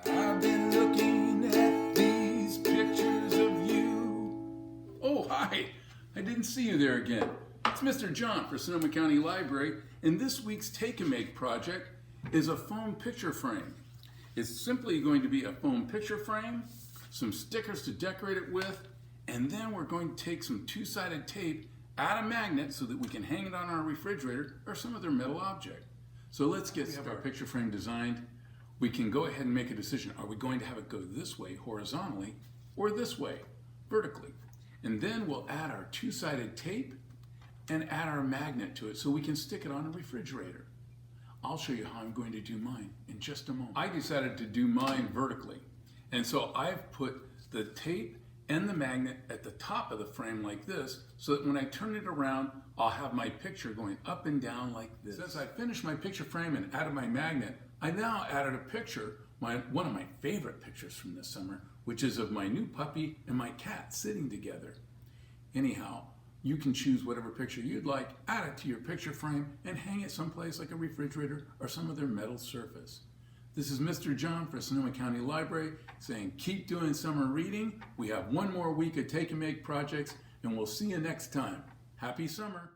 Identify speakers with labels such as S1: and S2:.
S1: I've been looking at these pictures of you. Oh, hi. I didn't see you there again. It's Mr. John for Sonoma County Library, and this week's Take and Make project is a foam picture frame. It's simply going to be a foam picture frame, some stickers to decorate it with, and then we're going to take some two-sided tape, add a magnet so that we can hang it on our refrigerator or some other metal object. So let's get our picture frame designed. We can go ahead and make a decision. Are we going to have it go this way horizontally or this way vertically? And then we'll add our two-sided tape and add our magnet to it so we can stick it on a refrigerator. I'll show you how I'm going to do mine in just a moment. I decided to do mine vertically, and so I've put the tape and the magnet at the top of the frame like this, so that when I turn it around, I'll have my picture going up and down like this. Since I finished my picture frame and added my magnet, I now added a picture, one of my favorite pictures from this summer, which is of my new puppy and my cat sitting together. Anyhow, you can choose whatever picture you'd like, add it to your picture frame, and hang it someplace like a refrigerator or some other metal surface. This is Mr. John for Sonoma County Library saying keep doing summer reading. We have one more week of Take and Make projects, and we'll see you next time. Happy summer.